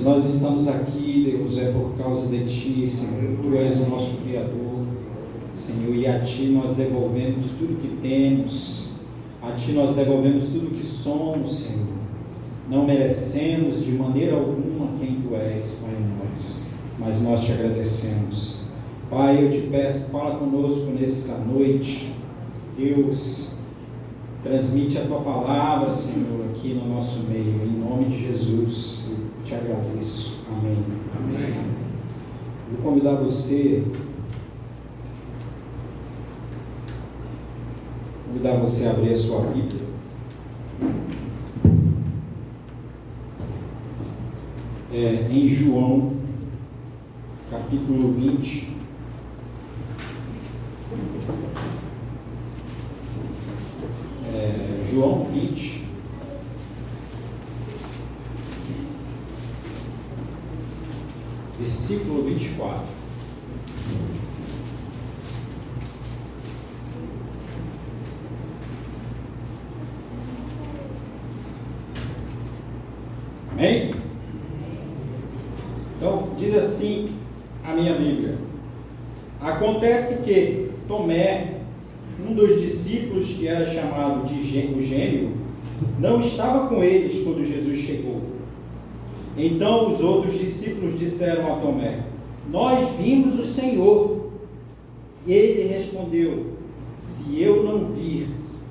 Nós estamos aqui, Deus, é por causa de Ti, Senhor. Tu és o nosso Criador, Senhor, e a Ti nós devolvemos tudo que temos, a Ti nós devolvemos tudo que somos, Senhor. Não merecemos de maneira alguma quem Tu és, Pai, em nós, mas nós Te agradecemos. Pai, eu Te peço, fala conosco nessa noite, Deus, transmite a Tua palavra, Senhor, aqui no nosso meio, em nome de Jesus, eu Te agradeço. Amém. Amém. Vou convidar você a abrir a sua Bíblia. Em João, capítulo 20. João 20. Versículo 24. Amém? Então, diz assim a minha Bíblia: acontece que Tomé, um dos discípulos que era chamado de o Gêmeo, não estava com eles quando Jesus chegou. Então os outros discípulos disseram a Tomé: nós vimos o Senhor. Ele respondeu: se eu não vir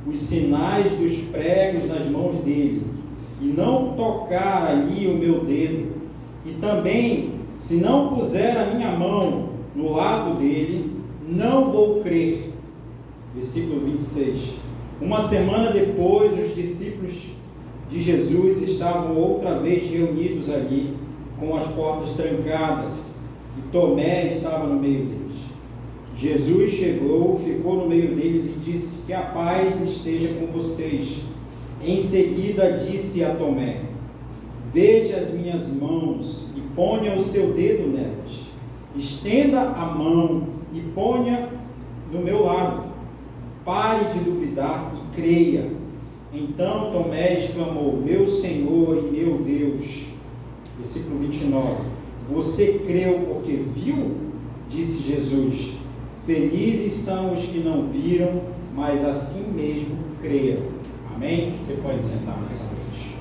os sinais dos pregos nas mãos dele, e não tocar ali o meu dedo, e também se não puser a minha mão no lado dele, não vou crer. Versículo 26. Uma semana depois, os discípulos de Jesus estavam outra vez reunidos ali, com as portas trancadas, e Tomé estava no meio deles. Jesus chegou, ficou no meio deles e disse: que a paz esteja com vocês. Em seguida disse a Tomé: veja as minhas mãos e ponha o seu dedo nelas. Estenda a mão e ponha no meu lado. Pare de duvidar e creia. Então Tomé exclamou: meu Senhor e meu Deus. Versículo 29. Você creu porque viu? Disse Jesus: felizes são os que não viram, mas assim mesmo creiam. Amém? Você pode sentar nessa noite.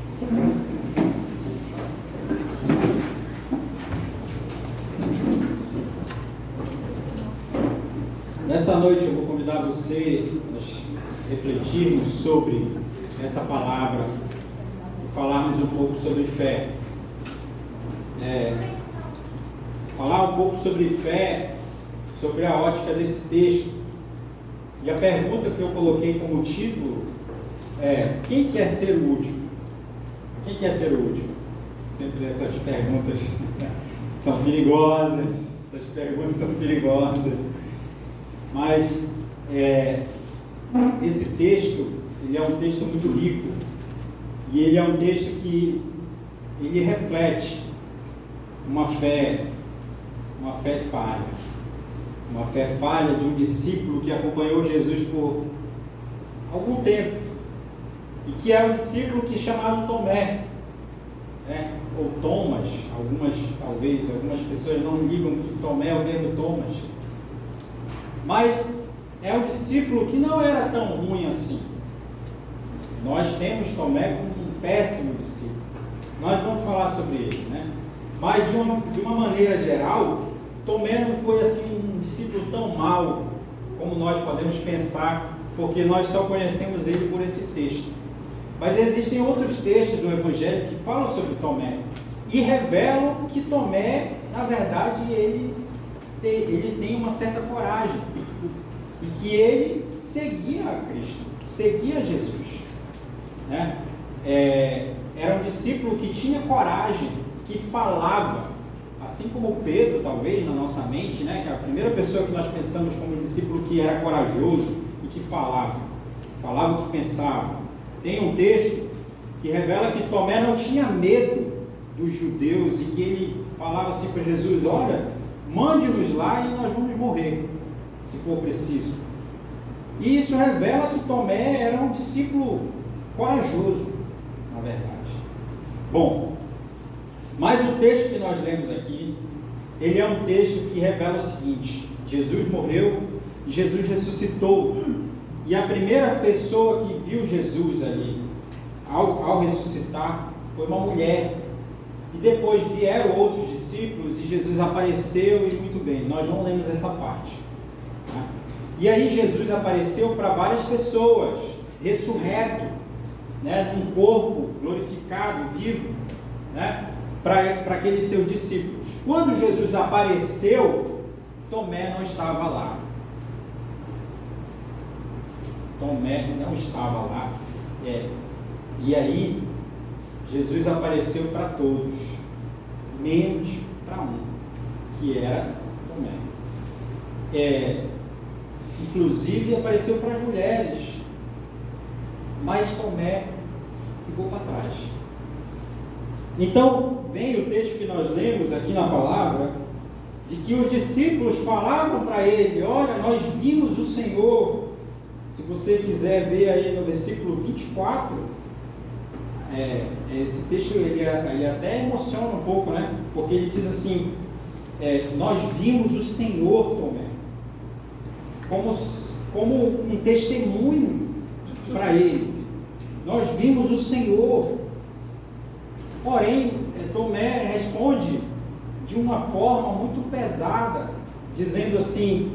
Nessa noite eu vou convidar você a refletirmos sobre essa palavra e falarmos um pouco sobre fé. Falar um pouco sobre fé, sobre a ótica desse texto. E a pergunta que eu coloquei como título é: quem quer ser o último? Quem quer ser o último? Sempre essas perguntas são perigosas, mas esse texto, ele é um texto muito rico, e ele é um texto que ele reflete uma fé falha de um discípulo que acompanhou Jesus por algum tempo, e que é um discípulo que é chamado Tomé, ou Thomas. Algumas pessoas não ligam que Tomé é o mesmo Thomas, mas é um discípulo que não era tão ruim assim. Nós temos Tomé como um péssimo discípulo. Nós vamos falar sobre ele, Mas de uma maneira geral, Tomé não foi assim um discípulo tão mau como nós podemos pensar, porque nós só conhecemos ele por esse texto. Mas existem outros textos do Evangelho que falam sobre Tomé e revelam que Tomé, na verdade, ele tem uma certa coragem, e que ele seguia a Cristo, seguia a Jesus. Era um discípulo que tinha coragem, que falava, assim como Pedro, talvez, na nossa mente, que é a primeira pessoa que nós pensamos como um discípulo que era corajoso e que falava o que pensava. Tem um texto que revela que Tomé não tinha medo dos judeus e que ele falava assim para Jesus: olha, mande-nos lá e nós vamos morrer, se for preciso. E isso revela que Tomé era um discípulo corajoso, na verdade. Bom, Mas o texto que nós lemos aqui, ele é um texto que revela o seguinte: Jesus morreu e Jesus ressuscitou. E a primeira pessoa que viu Jesus ali, ao ressuscitar, foi uma mulher. E depois vieram outros discípulos e Jesus apareceu, e muito bem, nós não lemos essa parte. Tá? E aí Jesus apareceu para várias pessoas, ressurreto, né, num corpo glorificado, vivo, né, para aqueles seus discípulos. Quando Jesus apareceu, Tomé não estava lá. Tomé não estava lá. E aí, Jesus apareceu para todos, menos para um, que era Tomé. Inclusive apareceu para as mulheres, mas Tomé ficou para trás. Então, vem o texto que nós lemos aqui na palavra, de que os discípulos falavam para ele: olha, nós vimos o Senhor. Se você quiser ver aí no versículo 24, esse texto ele até emociona um pouco, né? Porque ele diz assim: nós vimos o Senhor, Tomé, como um testemunho para ele. Nós vimos o Senhor. Porém, Tomé responde de uma forma muito pesada, dizendo assim: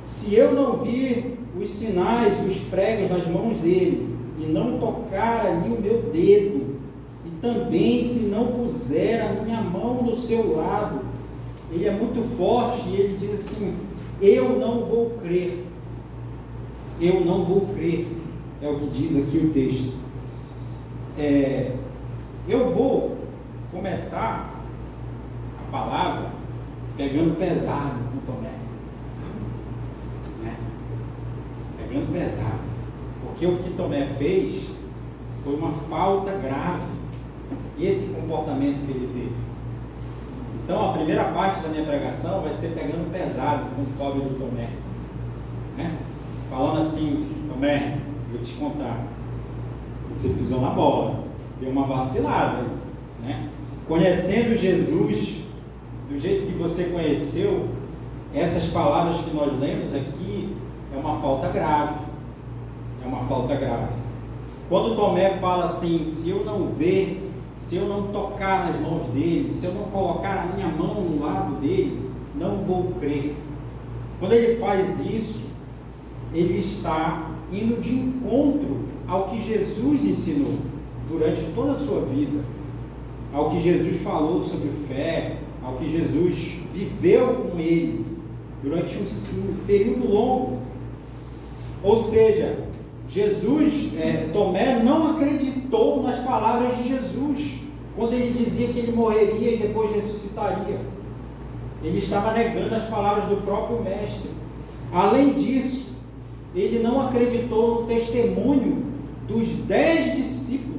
se eu não vir os sinais dos pregos nas mãos dele, e não tocar ali o meu dedo, e também se não puser a minha mão no seu lado. Ele é muito forte e ele diz assim: eu não vou crer. Eu não vou crer. É o que diz aqui o texto. Eu vou começar a palavra pegando pesado com Tomé. Né? Pegando pesado. Porque o que Tomé fez foi uma falta grave. Esse comportamento que ele teve. Então a primeira parte da minha pregação vai ser pegando pesado com o pobre do Tomé. Né? Falando assim: Tomé, vou te contar. Você pisou na bola. Deu uma vacilada, né? Conhecendo Jesus do jeito que você conheceu, essas palavras que nós lemos aqui é uma falta grave. É uma falta grave. Quando Tomé fala assim: se eu não ver, se eu não tocar nas mãos dele, se eu não colocar a minha mão no lado dele, não vou crer. Quando ele faz isso, ele está indo de encontro ao que Jesus ensinou durante toda a sua vida, ao que Jesus falou sobre fé, ao que Jesus viveu com ele durante um período longo. Ou seja, Tomé não acreditou nas palavras de Jesus, quando ele dizia que ele morreria e depois ressuscitaria. Ele estava negando as palavras do próprio Mestre. Além disso, ele não acreditou no testemunho dos 10 discípulos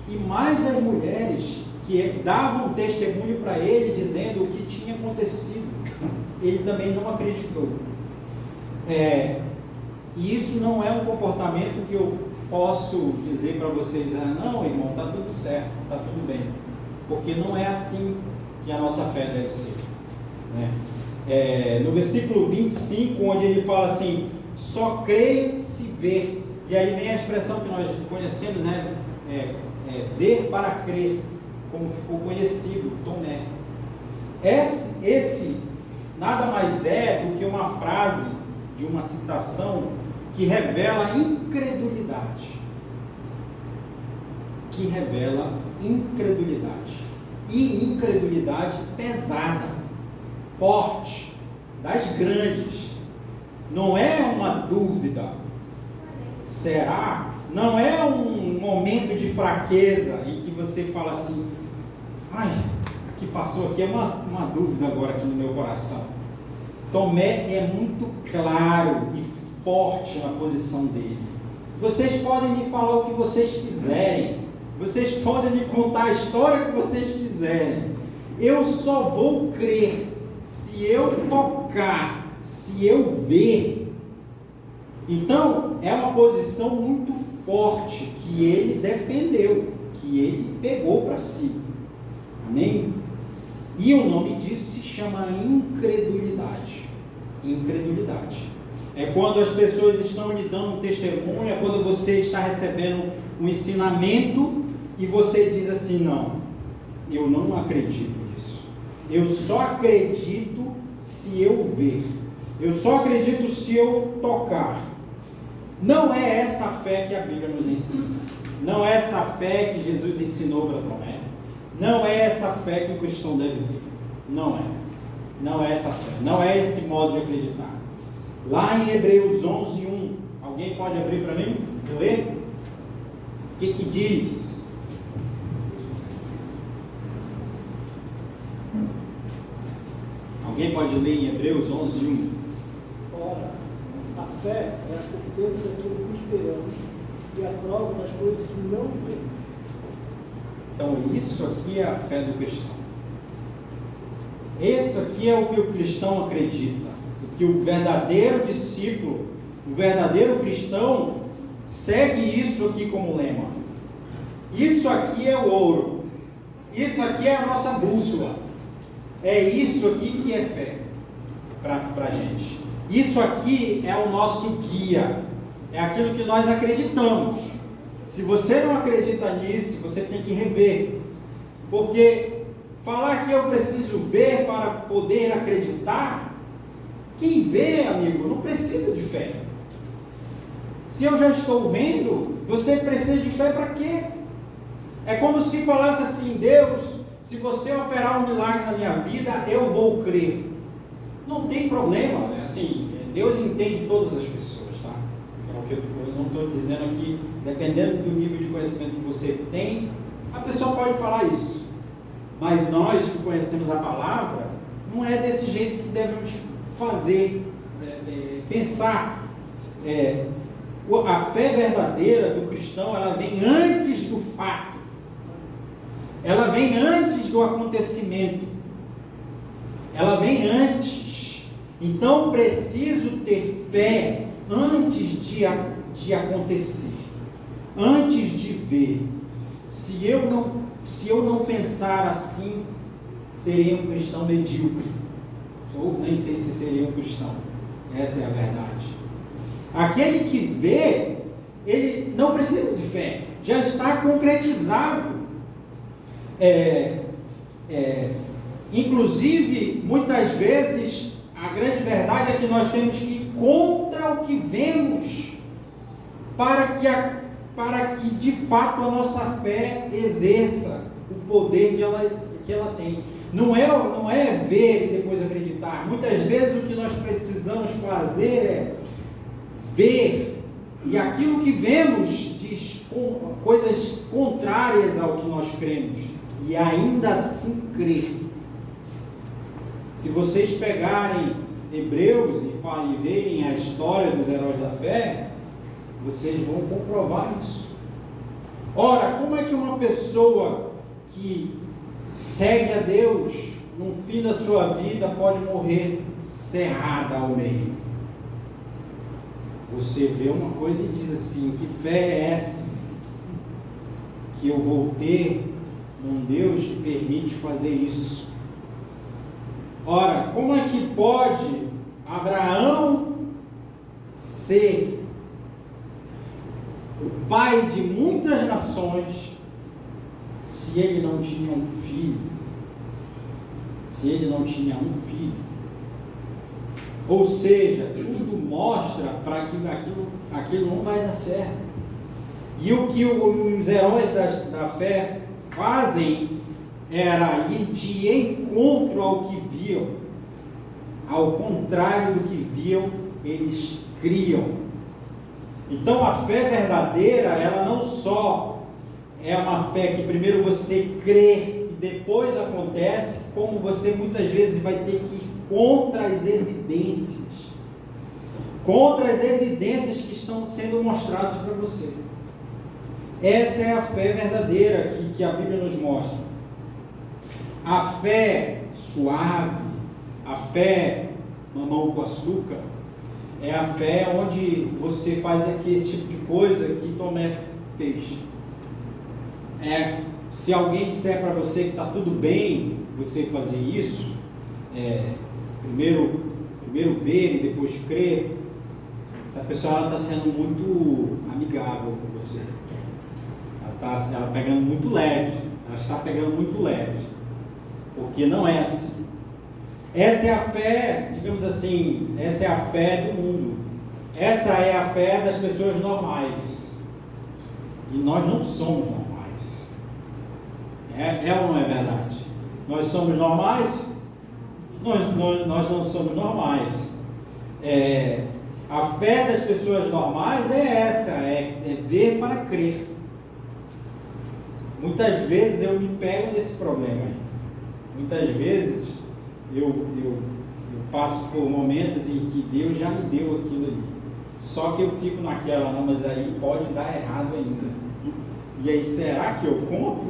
e mais das mulheres que davam testemunho para ele, dizendo o que tinha acontecido. Ele também não acreditou. E isso não é um comportamento que eu posso dizer para vocês: não, irmão, está tudo certo, está tudo bem. Porque não é assim que a nossa fé deve ser. Né? No versículo 25, onde ele fala assim: só creio se ver. E aí vem a expressão que nós conhecemos, né? Ver para crer, como ficou conhecido, Tomé. Esse nada mais é do que uma frase de uma citação que revela incredulidade. Que revela incredulidade. E incredulidade pesada, forte, das grandes. Não é uma dúvida. Será? Não é um momento de fraqueza em que você fala assim: ai, que passou aqui é uma dúvida agora aqui no meu coração. Tomé é muito claro e forte na posição dele. Vocês podem me falar o que vocês quiserem, vocês podem me contar a história que vocês quiserem, eu só vou crer se eu tocar, se eu ver. Então é uma posição muito forte que ele defendeu, que ele pegou para si. Amém? E o nome disso se chama incredulidade. Incredulidade. É quando as pessoas estão lhe dando um testemunho, é quando você está recebendo um ensinamento e você diz assim: não, eu não acredito nisso. Eu só acredito se eu ver. Eu só acredito se eu tocar. Não é essa fé que a Bíblia nos ensina. Não é essa fé que Jesus ensinou para Tomé. Não é essa fé que o cristão deve ter. Não é. Não é essa fé. Não é esse modo de acreditar. Lá em Hebreus 11:1, alguém pode abrir para mim? Eu ler? O que diz? Alguém pode ler em Hebreus 11:1? Ora, a fé é a certeza daquilo que esperamos e a prova das coisas que não vemos. Então, isso aqui é a fé do cristão. Esse aqui é o que o cristão acredita. O que o verdadeiro discípulo, o verdadeiro cristão, segue isso aqui como lema. Isso aqui é o ouro. Isso aqui é a nossa bússola. É isso aqui que é fé para a gente. Isso aqui é o nosso guia. É aquilo que nós acreditamos. Se você não acredita nisso, você tem que rever. Porque falar que eu preciso ver para poder acreditar, quem vê, amigo, não precisa de fé. Se eu já estou vendo, você precisa de fé para quê? É como se falasse assim: Deus, se você operar um milagre na minha vida, eu vou crer. Não tem problema, né? Assim, Deus entende todas as pessoas, tá? Eu não estou dizendo aqui, dependendo do nível de conhecimento que você tem, a pessoa pode falar isso. Mas nós que conhecemos a palavra, não é desse jeito que devemos fazer, pensar. A fé verdadeira do cristão, ela vem antes do fato. Ela vem antes do acontecimento. Ela vem antes. Então, preciso ter fé antes de acontecer. Antes de ver. Se eu não pensar assim, seria um cristão medíocre. Ou nem sei se seria um cristão. Essa é a verdade. Aquele que vê, ele não precisa de fé. Já está concretizado. Inclusive, muitas vezes, a grande verdade é que nós temos que ir contra o que vemos para que de fato a nossa fé exerça o poder que ela tem. Não é ver e depois acreditar. Muitas vezes o que nós precisamos fazer é ver, e aquilo que vemos diz coisas contrárias ao que nós cremos, e ainda assim crer. Se vocês pegarem Hebreus e verem a história dos heróis da fé, vocês vão comprovar isso. Ora, como é que uma pessoa que segue a Deus, no fim da sua vida, pode morrer cerrada ao meio? Você vê uma coisa e diz assim: que fé é essa que eu vou ter num Deus que permite fazer isso? Ora, como é que pode Abraão ser o pai de muitas nações se ele não tinha um filho? Se ele não tinha um filho. Ou seja, tudo mostra para que aquilo não vai dar certo. E o que os heróis da fé fazem era ir de encontro ao que viam. Ao contrário do que viam, eles criam. Então a fé verdadeira, ela não só é uma fé que primeiro você crê e depois acontece, como você muitas vezes vai ter que ir contra as evidências. Contra as evidências que estão sendo mostradas para você. Essa é a fé verdadeira que a Bíblia nos mostra. A fé suave, a fé mamão com açúcar, é a fé onde você faz esse tipo de coisa que Tomé fez. Se alguém disser para você que está tudo bem, você fazer isso, primeiro ver e depois crer, essa pessoa está sendo muito amigável com você. Ela está pegando muito leve. Ela está pegando muito leve. Porque não é assim. Essa é a fé, digamos assim, essa é a fé do mundo. Essa é a fé das pessoas normais. E nós não somos normais. É ou não é verdade? Nós somos normais? Nós não somos normais. A fé das pessoas normais é essa, é ver para crer. Muitas vezes eu me pego nesse problema aí. Muitas vezes eu passo por momentos em que Deus já me deu aquilo ali. Só que eu fico naquela, não, mas aí pode dar errado ainda. E aí, será que eu conto?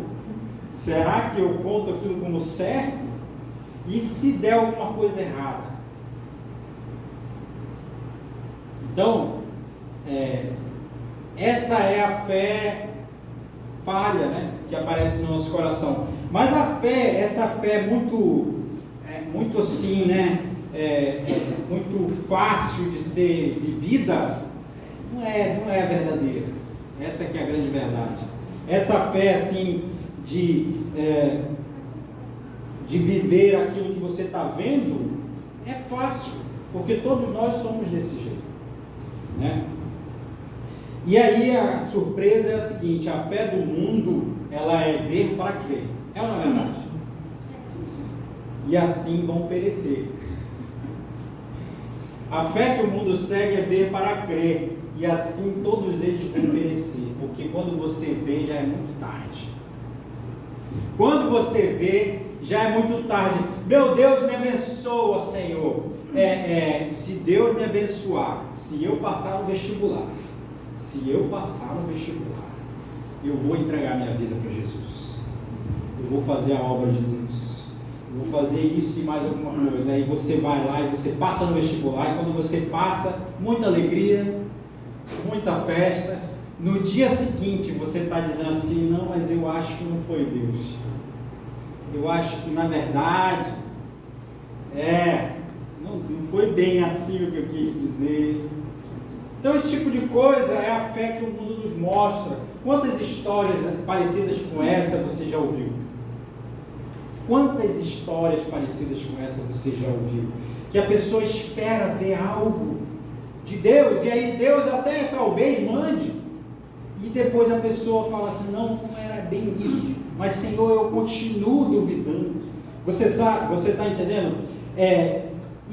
Será que eu conto aquilo como certo? E se der alguma coisa errada? Então, essa é a fé falha, né, que aparece no nosso coração. Mas a fé, essa fé muito assim, né, muito fácil de ser vivida, não é verdadeira. Essa que é a grande verdade. Essa fé assim de viver aquilo que você está vendo é fácil, porque todos nós somos desse jeito, né? E aí a surpresa é a seguinte: a fé do mundo, ela é ver para crer. É ou não é verdade? E assim vão perecer. A fé que o mundo segue é ver para crer, e assim todos eles vão perecer, porque quando você vê já é muito tarde. Quando você vê já é muito tarde. Meu Deus, me abençoa, Senhor. Se Deus me abençoar, se eu passar no vestibular, eu vou entregar minha vida para Jesus. Eu vou fazer a obra de Deus. Eu vou fazer isso e mais alguma coisa. Aí você vai lá e você passa no vestibular. E quando você passa, muita alegria, muita festa. No dia seguinte você está dizendo assim: não, mas eu acho que não foi Deus. Eu acho que na verdade não foi bem assim o que eu quis dizer. Então esse tipo de coisa é a fé que o mundo nos mostra. Quantas histórias parecidas com essa você já ouviu? Quantas histórias parecidas com essa você já ouviu? Que a pessoa espera ver algo de Deus, e aí Deus até talvez mande, e depois a pessoa fala assim: não era bem isso, mas Senhor, eu continuo duvidando. Você está entendendo?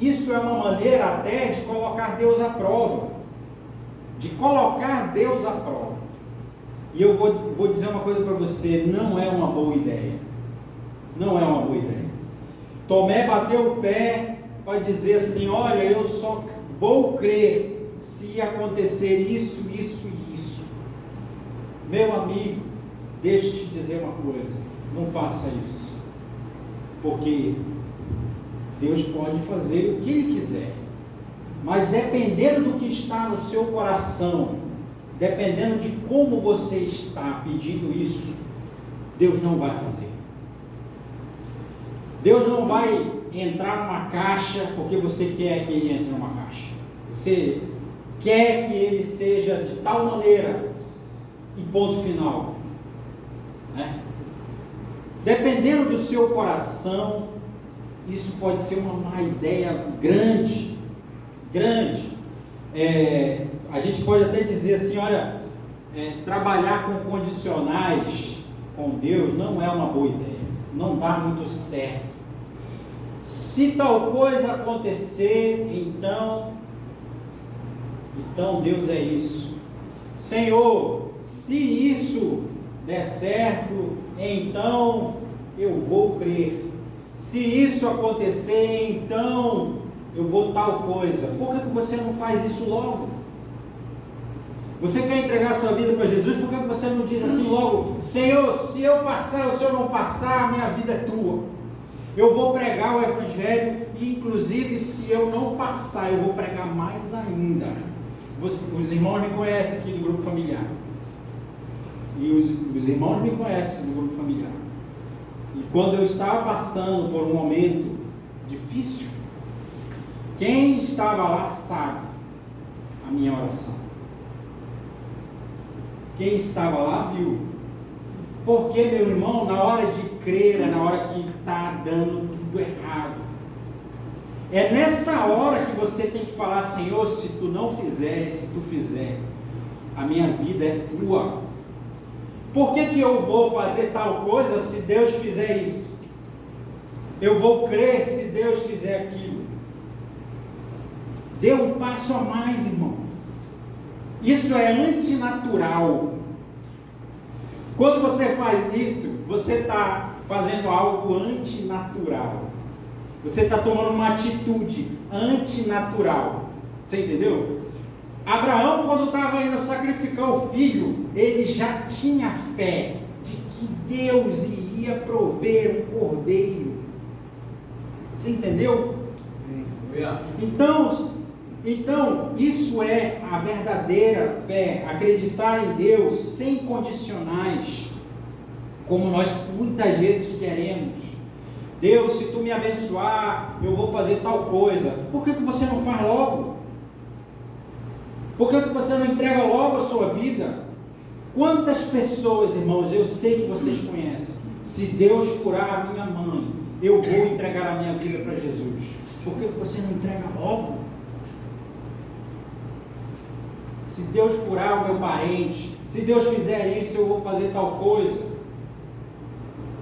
Isso é uma maneira até de colocar Deus à prova. De colocar Deus à prova. E eu vou dizer uma coisa para você: não é uma boa ideia. Não é uma boa ideia. Tomé bateu o pé para dizer assim: olha, eu só vou crer se acontecer isso, isso e isso. Meu amigo, deixa eu te dizer uma coisa: não faça isso, porque Deus pode fazer o que Ele quiser, mas dependendo do que está no seu coração, dependendo de como você está pedindo isso, Deus não vai fazer. Deus não vai entrar numa caixa porque você quer que Ele entre numa caixa. Você quer que Ele seja de tal maneira, e ponto final, né? Dependendo do seu coração, isso pode ser uma má ideia grande. A gente pode até dizer assim: olha, trabalhar com condicionais com Deus não é uma boa ideia, não dá muito certo. Se tal coisa acontecer, então Deus é isso. Senhor, se isso der certo, então eu vou crer. Se isso acontecer, então eu vou tal coisa. Por que você não faz isso logo? Você quer entregar a sua vida para Jesus? Por que você não diz assim logo: Senhor, se eu passar, se eu não passar, a minha vida é tua. Eu vou pregar o Evangelho, e inclusive se eu não passar, eu vou pregar mais ainda. Os irmãos me conhecem aqui do grupo familiar. E os irmãos me conhecem do grupo familiar. E quando eu estava passando por um momento difícil, quem estava lá sabe a minha oração. Quem estava lá viu. Porque, meu irmão, na hora de crer, é na hora que está dando tudo errado. É nessa hora que você tem que falar: Senhor, se tu não fizer, se tu fizer, a minha vida é tua. Por que eu vou fazer tal coisa se Deus fizer isso? Eu vou crer se Deus fizer aquilo. Dê um passo a mais, irmão. Isso é antinatural. Quando você faz isso, você está fazendo algo antinatural. Você está tomando uma atitude antinatural. Você entendeu? Abraão, quando estava indo sacrificar o filho, ele já tinha fé de que Deus iria prover um cordeiro. Você entendeu? Então, isso é a verdadeira fé, acreditar em Deus sem condicionais, como nós muitas vezes queremos. Deus, se tu me abençoar, eu vou fazer tal coisa. Por que você não faz logo? Por que você não entrega logo a sua vida? Quantas pessoas, irmãos, eu sei que vocês conhecem, se Deus curar a minha mãe, eu vou entregar a minha vida para Jesus. Por que você não entrega logo? Se Deus curar o meu parente, se Deus fizer isso, eu vou fazer tal coisa.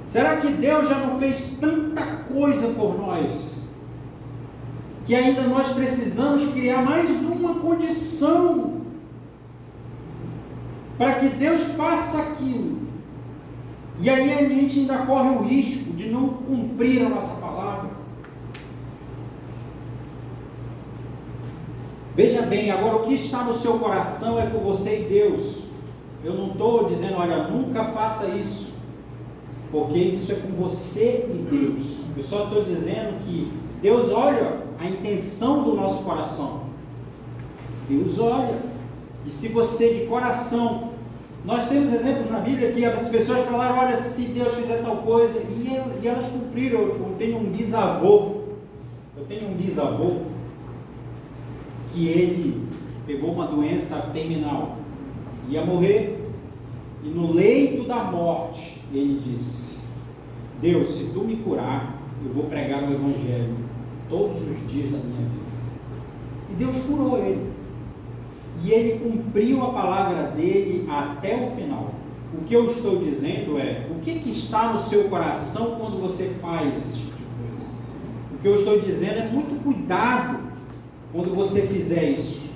Será que Deus já não fez tanta coisa por nós, que ainda nós precisamos criar mais uma condição para que Deus faça aquilo? E aí a gente ainda corre o risco de não cumprir a nossa palavra. Veja bem, agora o que está no seu coração é com você e Deus. Eu não estou dizendo, olha, nunca faça isso, porque isso é com você e Deus. Eu só estou dizendo que Deus olha a intenção do nosso coração. Deus olha. E se você de coração, nós temos exemplos na Bíblia que as pessoas falaram, olha, se Deus fizer tal coisa, e elas cumpriram. Eu tenho um bisavô que ele pegou uma doença terminal, ia morrer, e no leito da morte, ele disse: Deus, se tu me curar, eu vou pregar o Evangelho todos os dias da minha vida. E Deus curou ele, e ele cumpriu a palavra dele até o final. O que eu estou dizendo é, o que está no seu coração quando você faz esse tipo de coisa? O que eu estou dizendo é muito cuidado quando você fizer isso,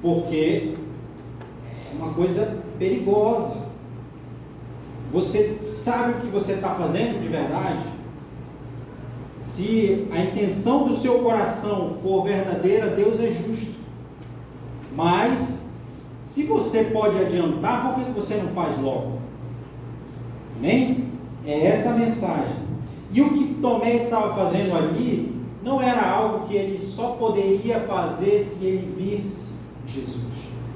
porque é uma coisa perigosa. Você sabe o que você está fazendo de verdade? Se a intenção do seu coração for verdadeira, Deus é justo. Mas, se você pode adiantar, por que você não faz logo? Amém? É essa a mensagem. E o que Tomé estava fazendo ali não era algo que ele só poderia fazer se ele visse Jesus.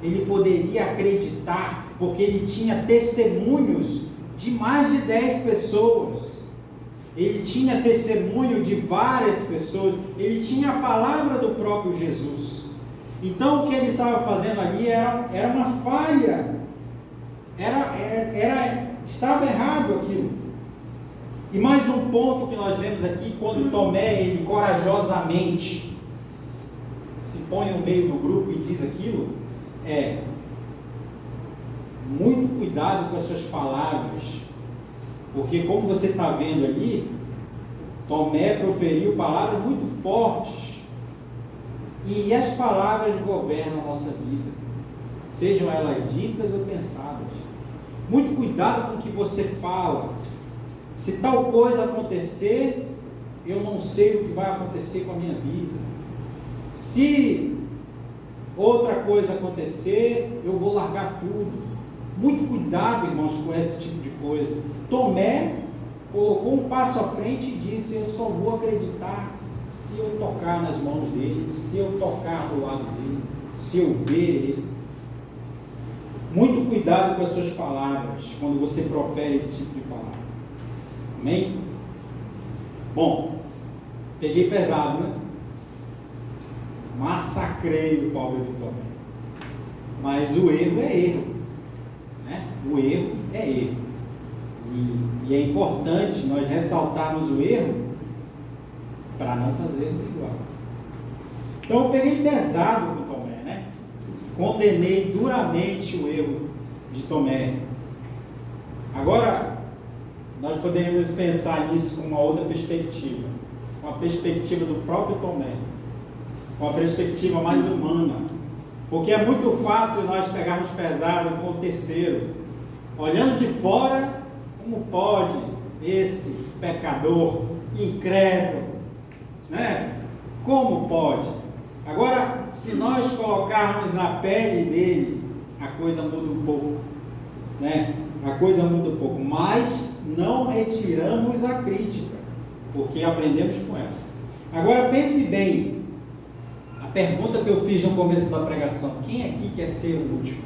Ele poderia acreditar, porque ele tinha testemunhos de mais de 10 pessoas. Ele tinha testemunho de várias pessoas. Ele tinha a palavra do próprio Jesus. Então o que ele estava fazendo ali era uma falha. Estava errado aquilo. E mais um ponto que nós vemos aqui, quando Tomé, ele corajosamente se põe no meio do grupo e diz aquilo, é muito cuidado com as suas palavras, porque como você está vendo ali, Tomé proferiu palavras muito fortes, e as palavras governam a nossa vida, sejam elas ditas ou pensadas. Muito cuidado com o que você fala. Se tal coisa acontecer, eu não sei o que vai acontecer com a minha vida. Se outra coisa acontecer, eu vou largar tudo. Muito cuidado, irmãos, com esse tipo de coisa. Tomé colocou um passo à frente e disse: eu só vou acreditar se eu tocar nas mãos dele, se eu tocar do lado dele, se eu ver ele. Muito cuidado com as suas palavras, quando você profere esse tipo de palavra. Amém? Bom, peguei pesado, né? Massacrei o pobre do Tomé. Mas o erro é erro, né? O erro é erro. E é importante nós ressaltarmos o erro para não fazermos igual. Então eu peguei pesado com o Tomé, né? Condenei duramente o erro de Tomé. Agora, nós poderíamos pensar nisso com uma outra perspectiva, com a perspectiva do próprio Tomé, com a perspectiva mais humana, porque é muito fácil nós pegarmos pesado com o terceiro, olhando de fora, como pode esse pecador incrédulo, né? Como pode? Agora, se nós colocarmos na pele dele, a coisa muda um pouco, né? A coisa muda um pouco, mas não retiramos a crítica, porque aprendemos com ela. Agora pense bem, a pergunta que eu fiz no começo da pregação: quem aqui quer ser o último?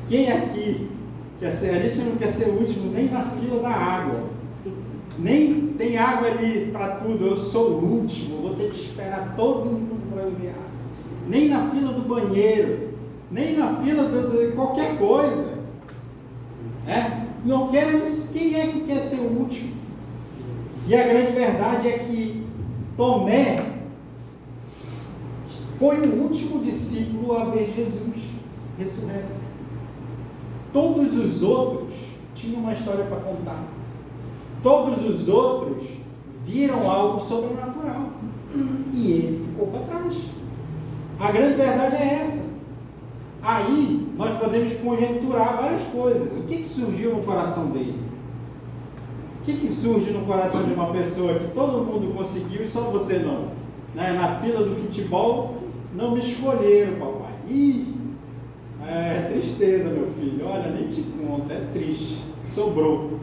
Quem aqui quer ser? A gente não quer ser o último nem na fila da água, nem tem água ali para tudo. Eu sou o último, vou ter que esperar todo mundo para beber água. Nem na fila do banheiro, nem na fila de qualquer coisa. Não queremos. Quem é que quer ser o último? E a grande verdade é que Tomé foi o último discípulo a ver Jesus ressurreto. Todos os outros tinham uma história para contar. Todos os outros viram algo sobrenatural. E ele ficou para trás. A grande verdade é essa. Aí nós podemos conjecturar várias coisas. O que surgiu no coração dele? O que surge no coração de uma pessoa que todo mundo conseguiu e só você não? Na fila do futebol, não me escolheram, papai. Tristeza, meu filho. Olha, nem te conto, é triste. Sobrou.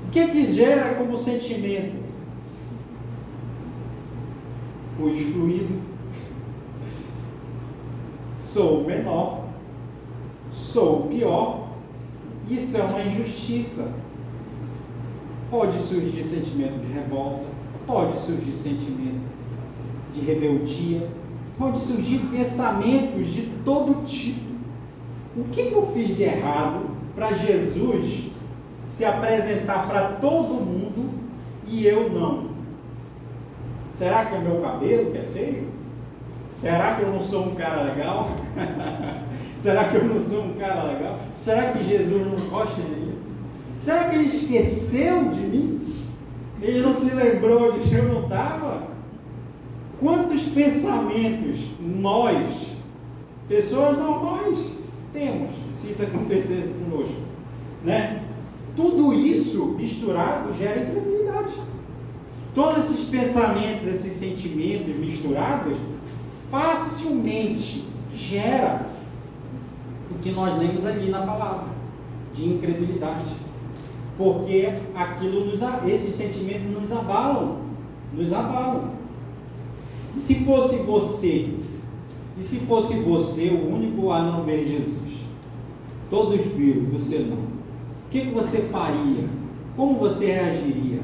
O que gera como sentimento? Fui excluído. Sou o menor. Sou o pior. Isso é uma injustiça. Pode surgir sentimento de revolta, pode surgir sentimento de rebeldia, pode surgir pensamentos de todo tipo. O que eu fiz de errado para Jesus se apresentar para todo mundo e eu não? Será que é meu cabelo que é feio? Será que eu não sou um cara legal? Será que eu não sou um cara legal? Será que Jesus não gosta de mim? Será que ele esqueceu de mim? Ele não se lembrou de que eu não estava? Quantos pensamentos nós, pessoas normais, temos, se isso acontecesse conosco, né? Tudo isso misturado gera incredulidade. Todos esses pensamentos, esses sentimentos misturados, facilmente gera o que nós lemos ali na palavra, de incredulidade. Porque esses sentimentos nos abalam. E se fosse você o único a não ver Jesus? Todos viram, você não. O que você faria? Como você reagiria?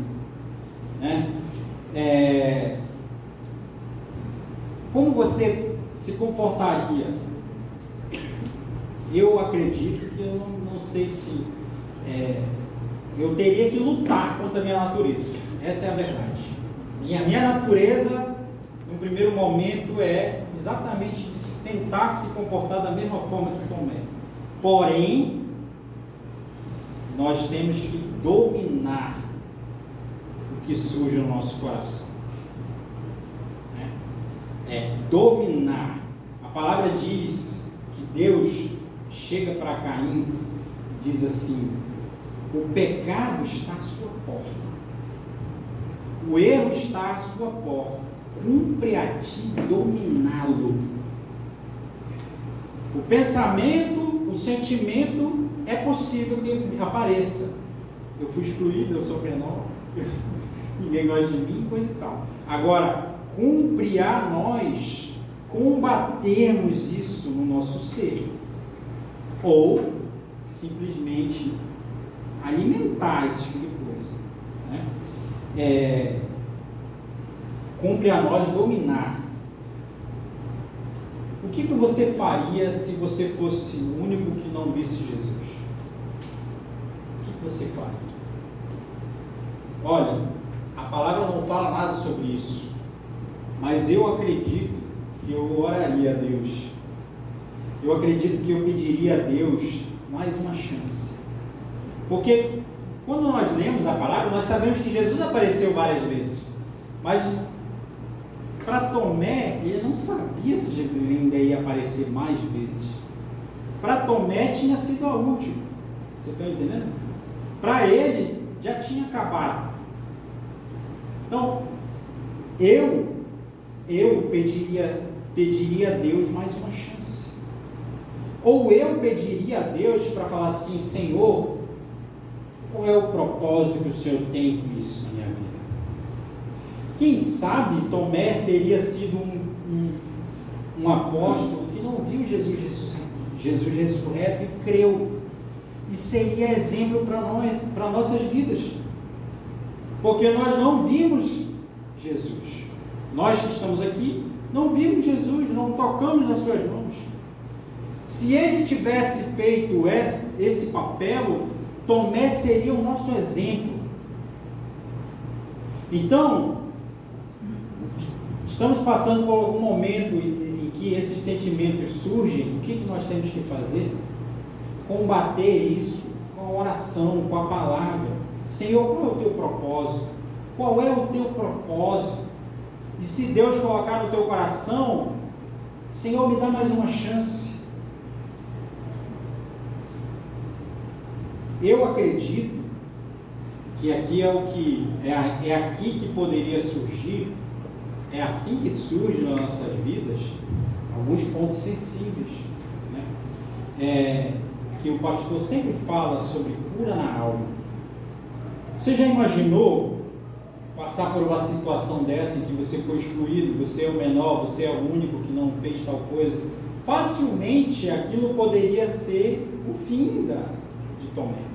Como você se comportaria? Eu acredito que eu não sei se eu teria que lutar contra a minha natureza. Essa é a verdade. E a minha natureza, no primeiro momento, é exatamente de tentar se comportar da mesma forma que Tomé. Porém, nós temos que dominar o que surge no nosso coração. Dominar. A palavra diz que Deus chega para Caim e diz assim: o pecado está à sua porta, o erro está à sua porta, cumpre a ti dominá-lo. O pensamento, o sentimento, é possível que apareça. Eu fui excluído, eu sou menor, ninguém gosta de mim, coisa e tal. Agora, cumpre a nós combatermos isso no nosso ser, ou simplesmente alimentar esse tipo de coisa. cumpre a nós dominar. O que você faria se você fosse o único que não visse Jesus? O que você faria? Olha, a palavra não fala nada sobre isso, mas eu acredito que eu oraria a Deus. Eu acredito que eu pediria a Deus mais uma chance. Porque quando nós lemos a palavra, nós sabemos que Jesus apareceu várias vezes. Mas para Tomé, ele não sabia se Jesus ainda ia aparecer mais vezes. Para Tomé tinha sido a última. Você está entendendo? Para ele já tinha acabado. Então, eu pediria a Deus mais uma chance. Ou eu pediria a Deus para falar assim: Senhor, qual é o propósito que o Senhor tem com isso na minha vida? Quem sabe Tomé teria sido um apóstolo que não viu Jesus ressurreto e creu. E seria exemplo para nossas vidas. Porque nós não vimos Jesus. Nós que estamos aqui, não vimos Jesus, não tocamos nas suas mãos. Se ele tivesse feito esse papel, Tomé seria o nosso exemplo. Então, estamos passando por algum momento em que esses sentimentos surgem. O que nós temos que fazer? Combater isso com a oração, com a palavra. Senhor, qual é o teu propósito? Qual é o teu propósito? E se Deus colocar no teu coração, Senhor, me dá mais uma chance. Eu acredito que aqui é aqui que poderia surgir, é assim que surge nas nossas vidas, alguns pontos sensíveis, né? Que o pastor sempre fala sobre cura na alma. Você já imaginou passar por uma situação dessa em que você foi excluído, você é o menor, você é o único que não fez tal coisa? Facilmente aquilo poderia ser o fim de Tomé.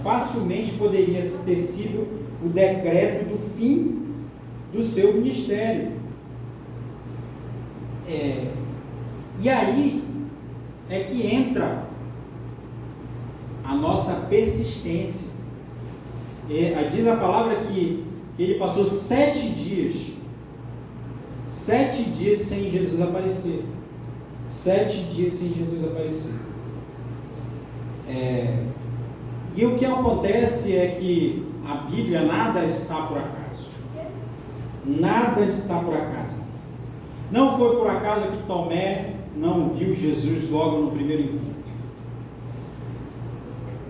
Facilmente poderia ter sido o decreto do fim do seu ministério. E aí é que entra a nossa persistência. Diz a palavra que ele passou 7 dias sem Jesus aparecer. 7 dias sem Jesus aparecer. E o que acontece é que a Bíblia, nada está por acaso. Nada está por acaso. Não foi por acaso que Tomé não viu Jesus logo no primeiro encontro.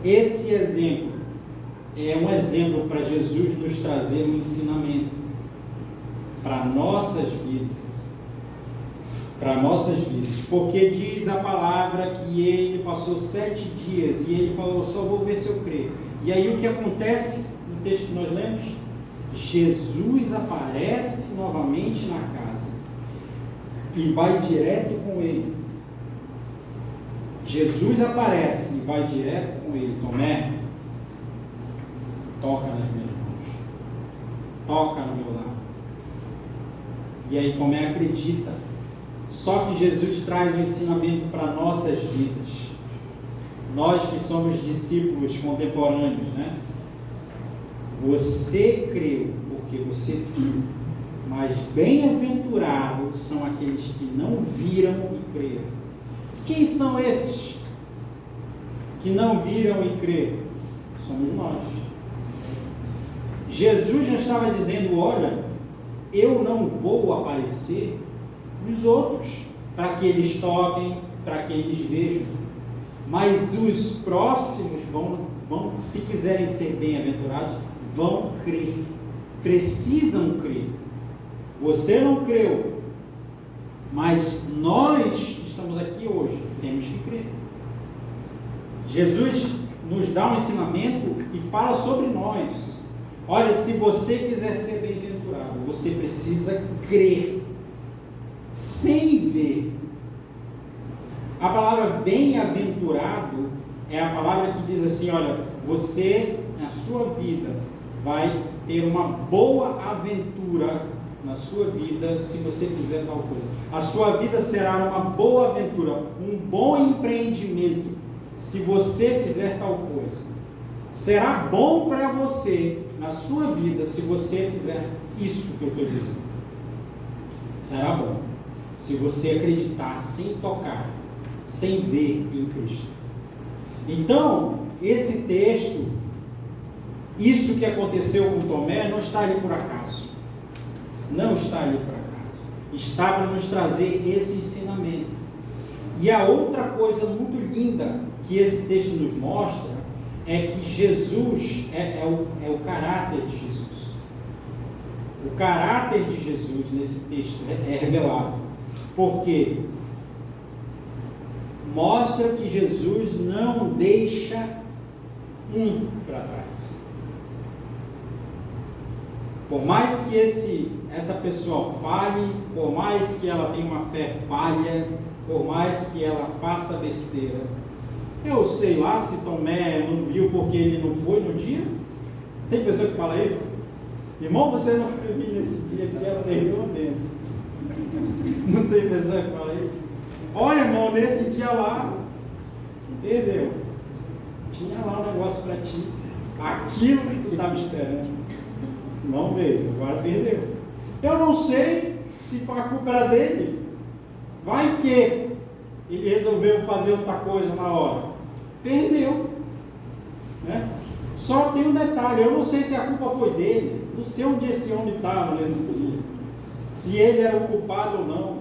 Esse exemplo é um exemplo para Jesus nos trazer um ensinamento para nossas vidas. Para nossas vidas. Porque diz a palavra que ele passou 7 dias e ele falou: só vou ver se eu creio. E aí o que acontece no texto que nós lemos? Jesus aparece novamente na casa e vai direto com ele. Jesus aparece e vai direto com ele. Tomé, toca nas minhas mãos, toca no meu lado. E aí Tomé acredita. Só que Jesus traz um ensinamento para nossas vidas. Nós que somos discípulos contemporâneos, né? Você creu porque você viu, mas bem-aventurados são aqueles que não viram e creram. Quem são esses que não viram e creram? Somos nós. Jesus já estava dizendo: olha, eu não vou aparecer nos outros, para que eles toquem, para que eles vejam, mas os próximos vão, se quiserem ser bem-aventurados, vão crer, precisam crer. Você não creu, mas nós que estamos aqui hoje temos que crer. Jesus nos dá um ensinamento e fala sobre nós. Olha, se você quiser ser bem-aventurado, você precisa crer sem ver. A palavra bem-aventurado é a palavra que diz assim: olha, você, na sua vida, vai ter uma boa aventura na sua vida se você fizer tal coisa. A sua vida será uma boa aventura, um bom empreendimento se você fizer tal coisa. Será bom para você na sua vida se você fizer isso que eu estou dizendo. Será bom se você acreditar sem tocar, sem ver em Cristo. Então, esse texto, isso que aconteceu com Tomé, não está ali por acaso. Não está ali por acaso. Está para nos trazer esse ensinamento. E a outra coisa muito linda que esse texto nos mostra é que Jesus é o caráter de Jesus. O caráter de Jesus nesse texto é revelado. Porque mostra que Jesus não deixa um para trás. Por mais que essa pessoa falhe, por mais que ela tenha uma fé falha, por mais que ela faça besteira, eu sei lá se Tomé não viu porque ele não foi no dia. Tem pessoa que fala isso? Irmão, você não foi vir nesse dia que ela perdeu uma bênção. Não tem pessoa que fala isso? Olha, irmão, nesse dia lá, perdeu. Tinha lá um negócio para ti. Aquilo que tu estava esperando. Não veio, agora perdeu. Eu não sei se a culpa era dele. Vai que ele resolveu fazer outra coisa na hora. Perdeu. Né? Só tem um detalhe, eu não sei se a culpa foi dele. Não sei onde esse homem estava nesse dia. Se ele era o culpado ou não.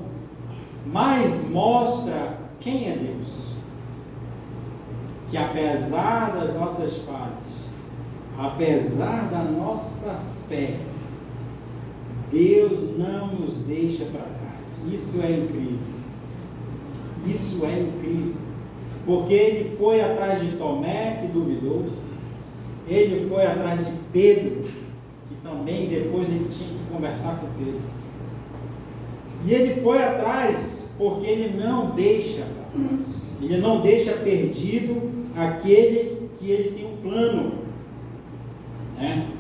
Mas mostra quem é Deus. Que apesar das nossas falhas, apesar da nossa fé, Deus não nos deixa para trás. Isso é incrível. Isso é incrível. Porque ele foi atrás de Tomé, que duvidou. Ele foi atrás de Pedro, que também depois ele tinha que conversar com Pedro. E ele foi atrás porque ele não deixa para trás. Ele não deixa perdido aquele que ele tem um plano. Né?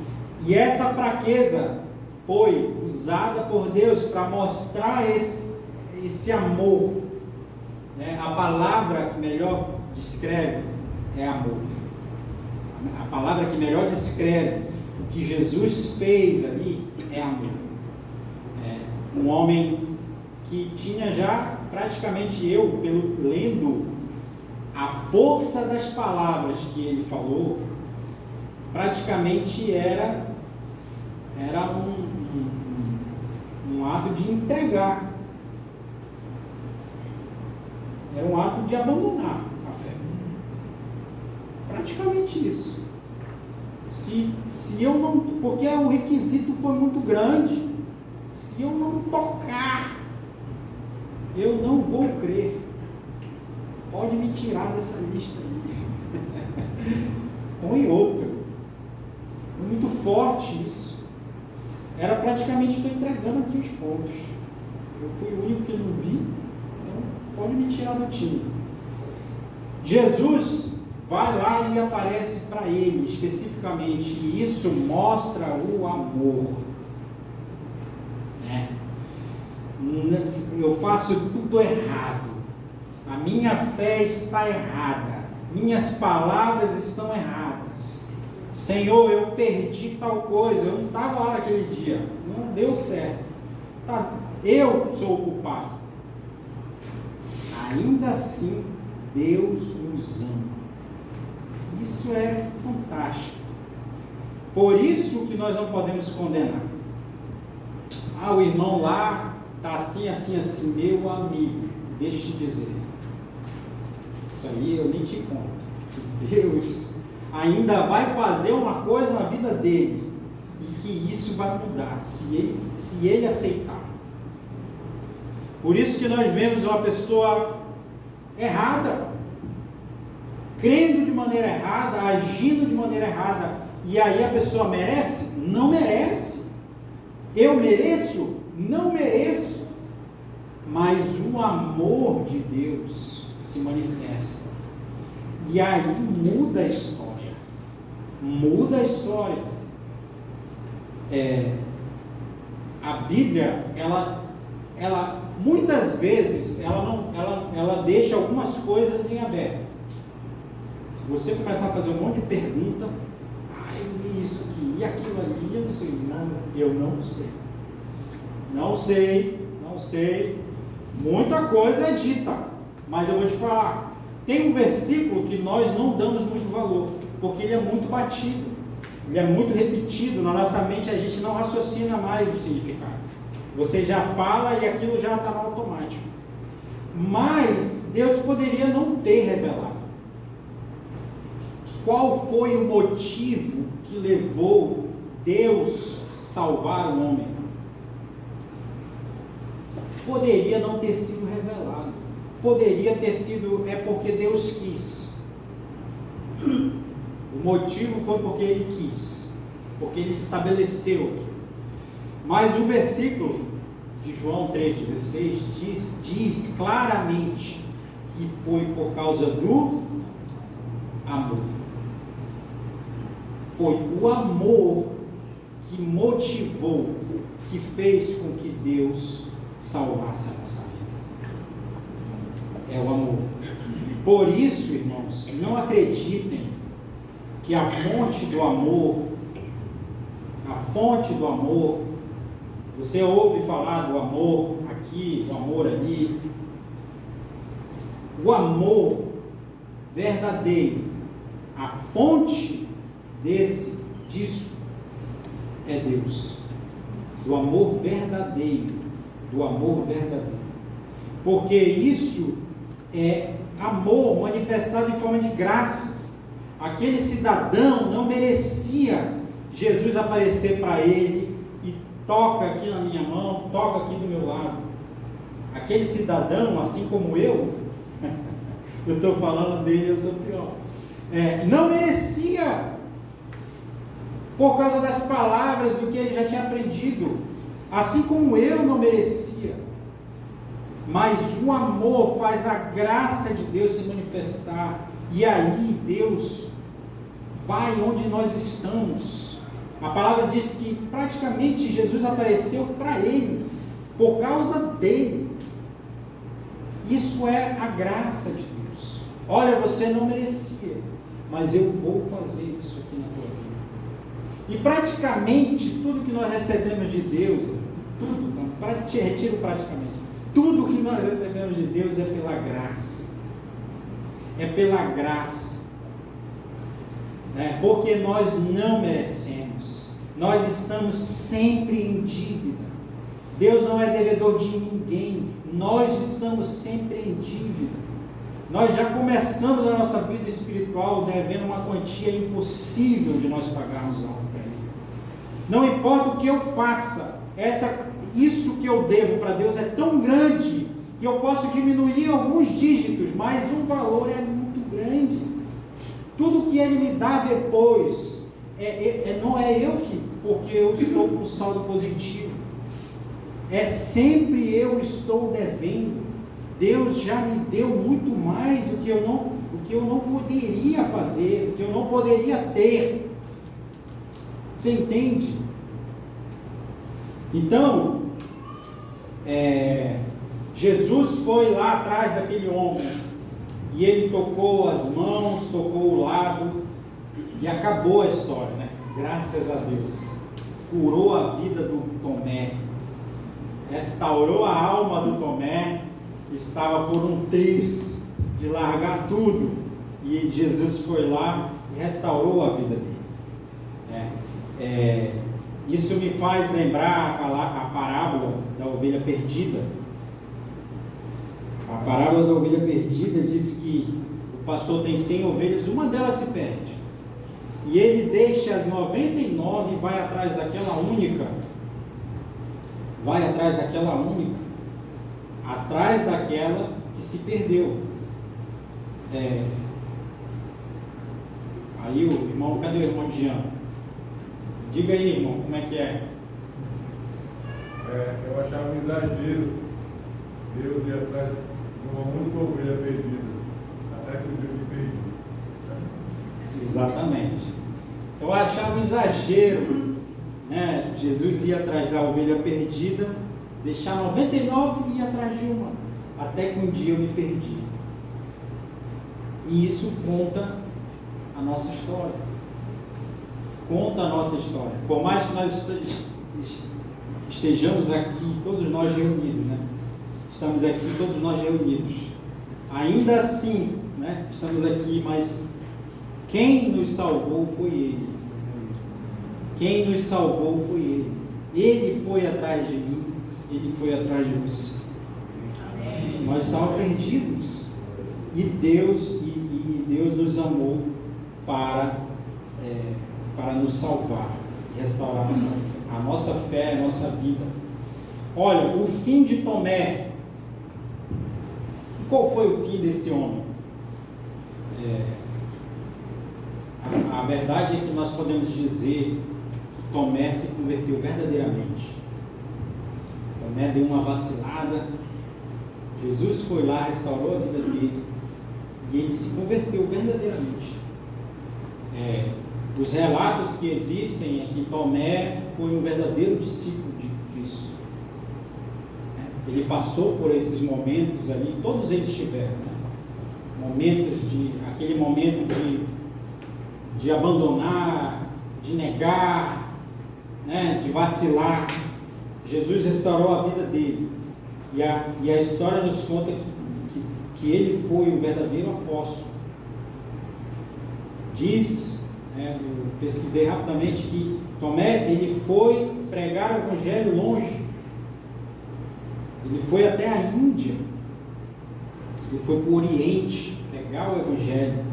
E essa fraqueza foi usada por Deus para mostrar esse amor. Né? A palavra que melhor descreve é amor. A palavra que melhor descreve o que Jesus fez ali é amor. Um homem que tinha já praticamente lendo a força das palavras que ele falou, praticamente era um ato de entregar, era um ato de abandonar a fé, praticamente isso. Se eu não, porque o requisito foi muito grande, se eu não tocar, eu não vou crer. Pode me tirar dessa lista aí. Põe outro. Muito forte isso. Era praticamente, estou entregando aqui os pontos. Eu fui o único que não vi, então pode me tirar do time. Jesus vai lá e aparece para ele especificamente, e isso mostra o amor. Eu faço tudo errado. A minha fé está errada. Minhas palavras estão erradas. Senhor, eu perdi tal coisa. Eu não estava lá naquele dia. Não deu certo. Tá, eu sou o culpado. Ainda assim, Deus nos ama. Isso é fantástico. Por isso que nós não podemos condenar. O irmão lá está assim, assim, assim. Meu amigo, deixa eu te dizer. Isso aí eu nem te conto. Deus ainda vai fazer uma coisa na vida dele. E que isso vai mudar, se ele aceitar. Por isso que nós vemos uma pessoa errada, crendo de maneira errada, agindo de maneira errada. E aí a pessoa merece? Não merece. Eu mereço? Não mereço. Mas o amor de Deus se manifesta. E aí muda a história. Muda a história. a Bíblia, ela muitas vezes, ela deixa algumas coisas em aberto. Se você começar a fazer um monte de pergunta, eu li isso aqui, e aquilo ali, eu não sei, eu não sei. Não sei. Muita coisa é dita, mas eu vou te falar, tem um versículo que nós não damos muito valor, porque ele é muito batido, ele é muito repetido, na nossa mente a gente não raciocina mais o significado. Você já fala e aquilo já está no automático. Mas Deus poderia não ter revelado. Qual foi o motivo que levou Deus salvar o homem? Poderia não ter sido revelado. Poderia ter sido, porque Deus quis. O motivo foi porque Ele quis. Porque Ele estabeleceu. Mas o versículo de João 3,16 diz claramente que foi por causa do amor. Foi o amor que motivou, que fez com que Deus salvasse a nossa vida. É o amor. Por isso, irmãos, não acreditem que a fonte do amor, você ouve falar do amor aqui, do amor ali. O amor verdadeiro, a fonte disso é Deus. Do amor verdadeiro. Porque isso é amor manifestado em forma de graça. Aquele cidadão não merecia Jesus aparecer para ele e toca aqui na minha mão, toca aqui do meu lado. Aquele cidadão, assim como eu estou falando dele, eu sou pior, não merecia, por causa das palavras, do que ele já tinha aprendido, assim como eu não merecia. Mas o amor faz a graça de Deus se manifestar, e aí Deus vai onde nós estamos. A palavra diz que praticamente Jesus apareceu para ele, por causa dele. Isso é a graça de Deus. Olha, você não merecia, mas eu vou fazer isso aqui na tua vida. E praticamente tudo que nós recebemos de Deus, retiro praticamente, tudo que nós recebemos de Deus é pela graça. É pela graça. Porque nós não merecemos. Nós estamos sempre em dívida. Deus não é devedor de ninguém. Nós estamos sempre em dívida. Nós já começamos a nossa vida espiritual devendo uma quantia impossível de nós pagarmos algo para Ele. Não importa o que eu faça, isso que eu devo para Deus é tão grande que eu posso diminuir alguns dígitos, mas o valor é muito grande. Tudo que Ele me dá depois, não é eu porque eu estou com saldo positivo. É sempre eu estou devendo. Deus já me deu muito mais do que eu não poderia fazer, do que eu não poderia ter. Você entende? Então, Jesus foi lá atrás daquele homem, e ele tocou as mãos, tocou o lado, e acabou a história, né? Graças a Deus. Curou a vida do Tomé, restaurou a alma do Tomé, que estava por um triz de largar tudo, e Jesus foi lá e restaurou a vida dele. Isso me faz lembrar a parábola da ovelha perdida. A parábola da ovelha perdida diz que o pastor tem 100 ovelhas, uma delas se perde, e ele deixa as 99 e vai atrás daquela única, atrás daquela que se perdeu. Aí o irmão, cadê o irmão Jean? Diga aí, irmão, como é que é? Eu achava um exagero Deus ir atrás de uma única ovelha perdida, até que o Deus me perdi. Exatamente. Eu achava um exagero né? Jesus ia atrás da ovelha perdida, deixar 99 e ir atrás de uma, até que um dia eu me perdi. E isso conta a nossa história. Conta a nossa história. Por mais que nós estejamos aqui, todos nós reunidos, né? Estamos aqui todos nós reunidos. Ainda assim, né? Estamos aqui, mas quem nos salvou foi Ele. Quem nos salvou foi Ele. Ele foi atrás de mim, Ele foi atrás de você. Amém. Nós estávamos perdidos. E Deus nos amou para nos salvar, restaurar a nossa fé, a nossa vida. Olha, o fim de Tomé. Qual foi o fim desse homem? A verdade é que nós podemos dizer que Tomé se converteu verdadeiramente. Tomé deu uma vacilada. Jesus foi lá, restaurou a vida dele e ele se converteu verdadeiramente. Os relatos que existem é que Tomé foi um verdadeiro discípulo de Cristo. Ele passou por esses momentos ali, todos eles tiveram, né? Aquele momento de abandonar, de negar, né? De vacilar. Jesus restaurou a vida dele. E a história nos conta que ele foi um verdadeiro apóstolo. Diz, eu pesquisei rapidamente, que Tomé, ele foi pregar o evangelho longe. Ele foi até a Índia. Ele foi para o Oriente pregar o evangelho.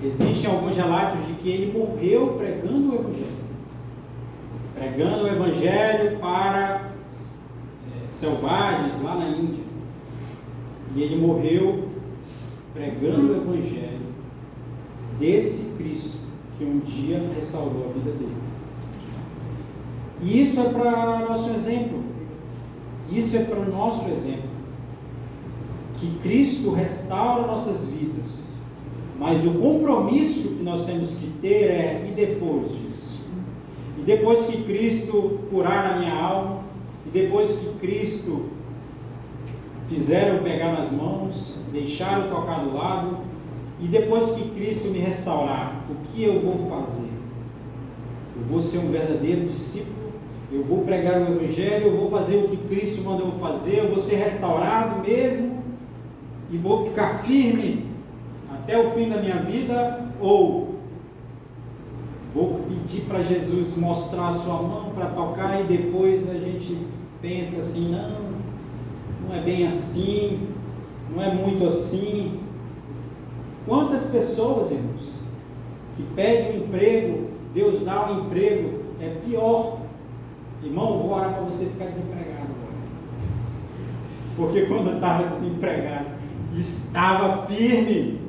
E existem alguns relatos de que ele morreu pregando o evangelho. Pregando o evangelho para selvagens lá na Índia. E ele morreu pregando o evangelho desse Cristo que um dia restaurou a vida dele. E isso é para nosso exemplo. Isso é para o nosso exemplo. Que Cristo restaura nossas vidas. Mas o compromisso que nós temos que ter e depois disso? E depois que Cristo curar a minha alma, e depois que Cristo fizer eu pegar nas mãos, deixar eu tocar do lado, e depois que Cristo me restaurar, o que eu vou fazer? Eu vou ser um verdadeiro discípulo, eu vou pregar o Evangelho, eu vou fazer o que Cristo mandou fazer, eu vou ser restaurado mesmo, e vou ficar firme até o fim da minha vida, ou vou pedir para Jesus mostrar a sua mão para tocar, e depois a gente pensa assim, não é bem assim, não é muito assim. Quantas pessoas, irmãos, que pedem um emprego, Deus dá um emprego, é pior. Irmão, eu vou orar para você ficar desempregado agora. Porque quando eu estava desempregado, estava firme.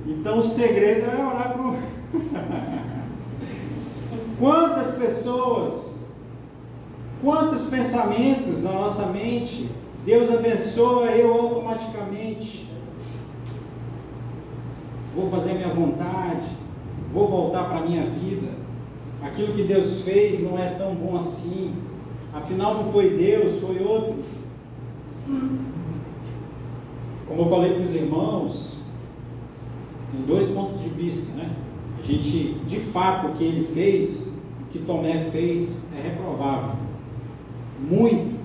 Então o segredo é orar para o... Quantas pessoas, quantos pensamentos na nossa mente, Deus abençoa eu automaticamente. Vou fazer a minha vontade, vou voltar para a minha vida, aquilo que Deus fez não é tão bom assim, afinal não foi Deus, foi outro. Como eu falei para os irmãos, tem dois pontos de vista, né? A gente, de fato, o que ele fez, o que Tomé fez, é reprovável, muito,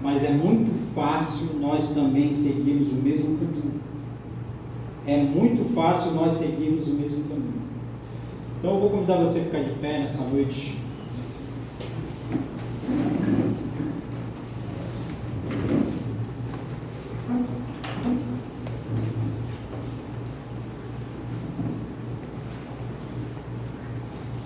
mas é muito fácil nós também seguirmos o mesmo caminho. É muito fácil nós seguirmos o mesmo caminho. Então eu vou convidar você a ficar de pé nessa noite.